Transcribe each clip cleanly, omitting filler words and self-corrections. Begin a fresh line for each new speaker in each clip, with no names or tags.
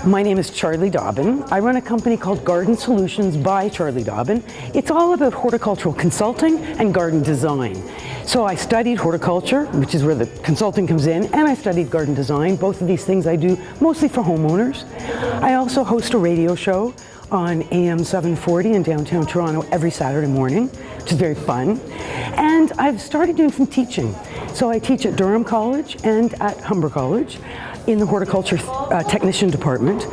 My name is Charlie Dobbin. I run a company called Garden Solutions by Charlie Dobbin. It's all about horticultural consulting and garden design. So I studied horticulture, which is where the consulting comes in, and I studied garden design. Both of these things I do mostly for homeowners. I also host a radio show on AM 740 in downtown Toronto every Saturday morning, which is very fun. And I've started doing some teaching. So I teach at Durham College and at Humber College in the horticulture technician department.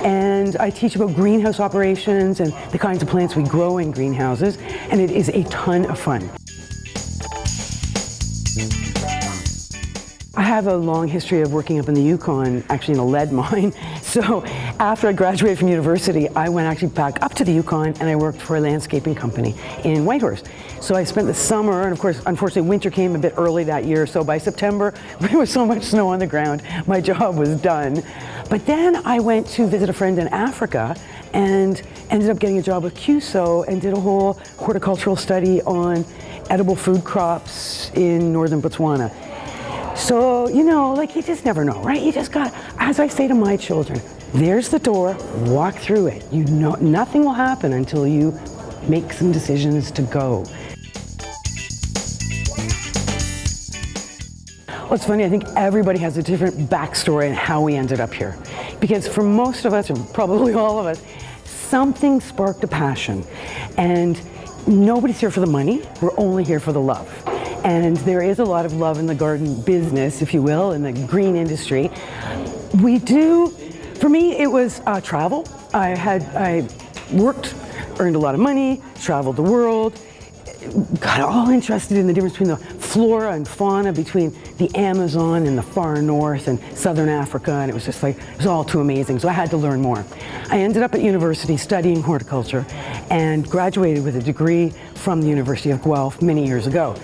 And I teach about greenhouse operations and the kinds of plants we grow in greenhouses. And it is a ton of fun. I have a long history of working up in the Yukon, actually in a lead mine. So after I graduated from university, I went actually back up to the Yukon and I worked for a landscaping company in Whitehorse. So I spent the summer, and of course, unfortunately, winter came a bit early that year. So by September, there was so much snow on the ground, my job was done. But then I went to visit a friend in Africa and ended up getting a job with QSO and did a whole horticultural study on edible food crops in northern Botswana. So, you know, like you just never know, right? You just got, as I say to my children, there's the door, walk through it. You know, nothing will happen until you make some decisions to go. Well, it's funny, I think everybody has a different backstory on how we ended up here. Because for most of us, and probably all of us, something sparked a passion. And nobody's here for the money, we're only here for the love. And there is a lot of love in the garden business, if you will, in the green industry. We do, for me, it was travel. I worked, earned a lot of money, traveled the world, got all interested in the difference between the flora and fauna between the Amazon and the far north and southern Africa, and it was just like, it was all too amazing, so I had to learn more. I ended up at university studying horticulture and graduated with a degree from the University of Guelph many years ago.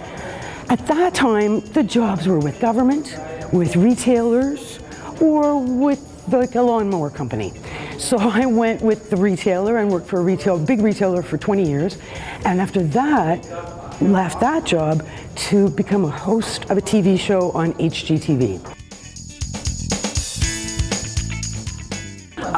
At that time, the jobs were with government, with retailers, or with like a lawnmower company. So I went with the retailer and worked for a big retailer for 20 years. And after that, left that job to become a host of a TV show on HGTV.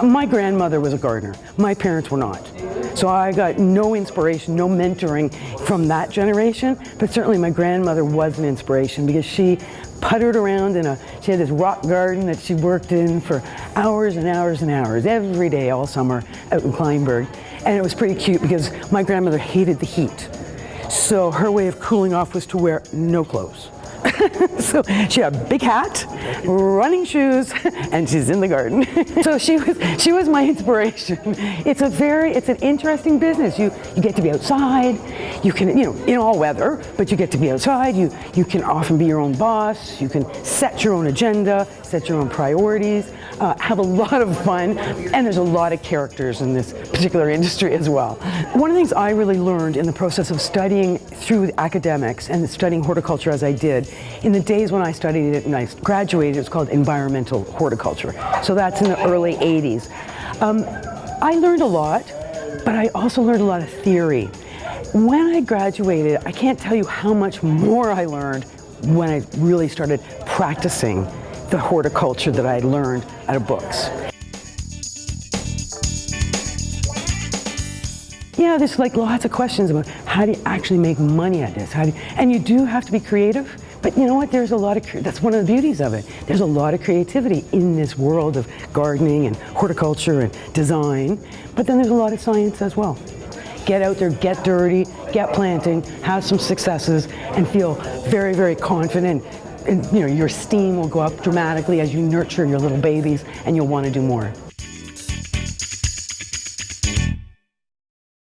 My grandmother was a gardener. My parents were not. So I got no inspiration, no mentoring from that generation, but certainly my grandmother was an inspiration because she puttered around she had this rock garden that she worked in for hours and hours and hours, every day, all summer, out in Kleinburg. And it was pretty cute because my grandmother hated the heat. So her way of cooling off was to wear no clothes. So she had a big hat, running shoes, and she's in the garden. So she was my inspiration. It's an interesting business. You get to be outside. You can, in all weather, but you get to be outside. You can often be your own boss. You can set your own agenda, set your own priorities, have a lot of fun, and there's a lot of characters in this particular industry as well. One of the things I really learned in the process of studying through academics and studying horticulture as I did, in the days when I studied it and I graduated, it was called environmental horticulture. So that's in the early 80s. I learned a lot, but I also learned a lot of theory. When I graduated, I can't tell you how much more I learned when I really started practicing the horticulture that I learned out of books. Yeah, there's like lots of questions about how do you actually make money at this? And you do have to be creative, but you know what? There's a lot of, that's one of the beauties of it. There's a lot of creativity in this world of gardening and horticulture and design, but then there's a lot of science as well. Get out there, get dirty, get planting, have some successes, and feel very, very confident. And your steam will go up dramatically as you nurture your little babies, and you'll want to do more.